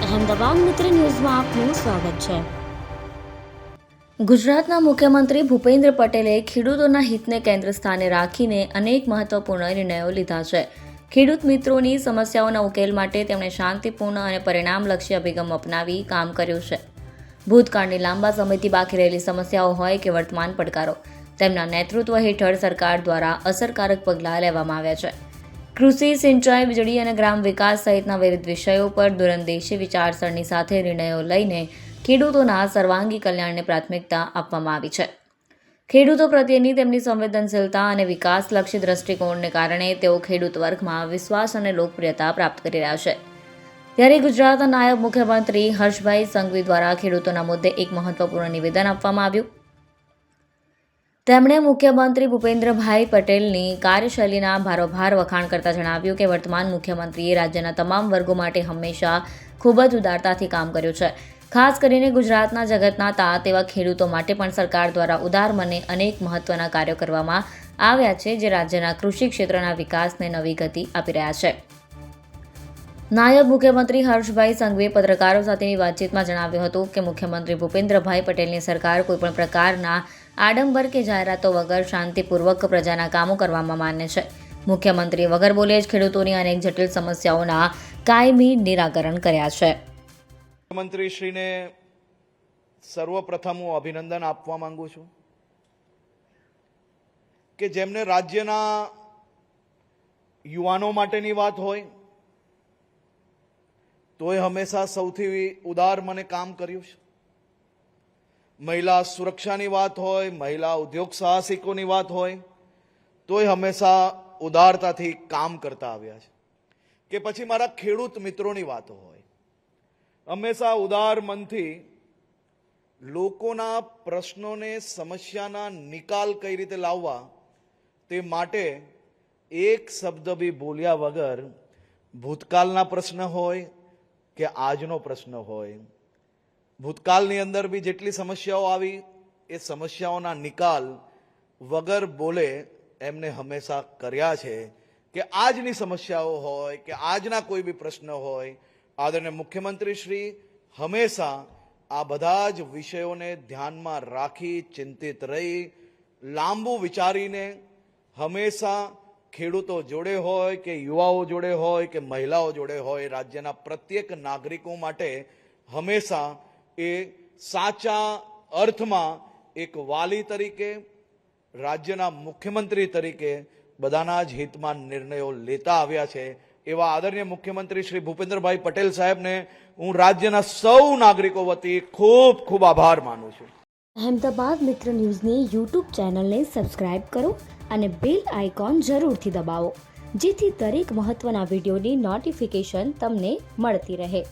અહેમદાબાદ મિત્ર ન્યૂઝમાં આપનું સ્વાગત છે। ગુજરાતના મુખ્યમંત્રી ભૂપેન્દ્ર પટેલે ખેડૂતોના હિતને કેન્દ્ર સ્થાને રાખીને અનેક મહત્વપૂર્ણ નિર્ણયો લીધા છે। ખેડૂત મિત્રોની સમસ્યાઓના ઉકેલ માટે તેમણે શાંતિપૂર્ણ અને પરિણામલક્ષી અભિગમ અપનાવી કામ કર્યું છે। ભૂતકાળની લાંબા સમયથી બાકી રહેલી સમસ્યાઓ હોય કે વર્તમાન પડકારો, તેમના નેતૃત્વ હેઠળ સરકાર દ્વારા અસરકારક પગલાં લેવામાં આવ્યા છે। કૃષિ, સિંચાઈ, વીજળી અને ગ્રામ વિકાસ સહિતના વિવિધ વિષયો પર દૂરંદેશી વિચારસરણી સાથે નિર્ણયો લઈને ખેડૂતોના સર્વાંગી કલ્યાણને પ્રાથમિકતા આપવામાં આવી છે। ખેડૂતો પ્રત્યેની તેમની સંવેદનશીલતા અને વિકાસલક્ષી દ્રષ્ટિકોણને કારણે તેઓ ખેડૂત વર્ગમાં વિશ્વાસ અને લોકપ્રિયતા પ્રાપ્ત કરી રહ્યા છે। ત્યારે ગુજરાતના નાયબ મુખ્યમંત્રી હર્ષભાઈ સંઘવી દ્વારા ખેડૂતોના મુદ્દે એક મહત્વપૂર્ણ નિવેદન આપવામાં આવ્યું। તેમણે મુખ્યમંત્રી ભૂપેન્દ્રભાઈ પટેલની કાર્યશૈલીના ભારોભાર વખાણ કરતા જણાવ્યું કે વર્તમાન મુખ્યમંત્રીએ રાજ્યના તમામ વર્ગો માટે હંમેશા ખૂબ જ ઉદારતાથી કામ કર્યું છે। ખાસ કરીને ગુજરાતના જગતના તાત એવા ખેડૂતો માટે પણ સરકાર દ્વારા ઉદાર મને અનેક મહત્વના કાર્યો કરવામાં આવ્યા છે, જે રાજ્યના કૃષિ ક્ષેત્રના વિકાસને નવી ગતિ આપી રહ્યા છે। નાયબ મુખ્યમંત્રી હર્ષભાઈ સંઘવીએ પત્રકારો સાથેની વાતચીતમાં જણાવ્યું હતું કે મુખ્યમંત્રી ભૂપેન્દ્રભાઈ પટેલની સરકાર કોઈપણ પ્રકારના આડંબર કે જાહેરાતો વગર શાંતિપૂર્વક પ્રજાના કામો કરવામાં માને છે। મુખ્યમંત્રીએ વગર બોલે જ ખેડૂતોની અનેક જટિલ સમસ્યાઓના કાયમી નિરાકરણ કર્યા છે। મુખ્યમંત્રીશ્રીને સર્વપ્રથમ હું અભિનંદન આપવા માંગુ છું કે જેમને રાજ્યના યુવાનો માટેની વાત હોય તોય હંમેશા સૌથી ઉદાર મને કામ કર્યું છે। મહિલા સુરક્ષાની વાત હોય, મહિલા ઉદ્યોગ સાહસિકોની વાત હોય તોય હંમેશા ઉદારતાથી કામ કરતા આવ્યા છે। કે પછી મારા ખેડૂત મિત્રોની વાતો હોય, હંમેશા ઉદાર મનથી લોકોના પ્રશ્નોને, સમસ્યાના નિકાલ કઈ રીતે લાવવા તે માટે એક શબ્દ બી બોલ્યા વગર ભૂતકાળના પ્રશ્ન હોય કે આજનો પ્રશ્ન હોય, ભૂતકાળની અંદર બી જેટલી સમસ્યાઓ આવી એ સમસ્યાઓના નિકાલ વગર બોલે એમને હંમેશા કર્યા છે। કે આજની સમસ્યાઓ હોય કે આજના કોઈ બી પ્રશ્ન હોય, આદરણીય મુખ્યમંત્રી શ્રી હંમેશા આ બધા જ વિષયોને ધ્યાનમાં રાખી, ચિંતિત રહી, લાંબુ વિચારીને હંમેશા ખેડૂતો જોડે હોય કે યુવાઓ જોડે હોય કે મહિલાઓ જોડે હોય, રાજ્યના પ્રત્યેક નાગરિકો માટે હંમેશા એ સાચા અર્થમાં એક વાલી તરીકે, રાજ્યના મુખ્યમંત્રી તરીકે બધાના જ હિતમાં નિર્ણયો લેતા આવ્યા છે। એવા આદરણીય મુખ્યમંત્રી શ્રી ભૂપેન્દ્રભાઈ પટેલ સાહેબને હું રાજ્યના સૌ નાગરિકો વતી ખૂબ ખૂબ આભાર માનું છું। અહેમદાબાદ મિત્ર ન્યૂઝની યુટ્યુબ ચેનલને સબસ્ક્રાઇબ કરો અને બેલ આઇકોન જરૂરથી દબાવો, જેથી દરેક મહત્વના વિડીયોની નોટિફિકેશન તમને મળતી રહે।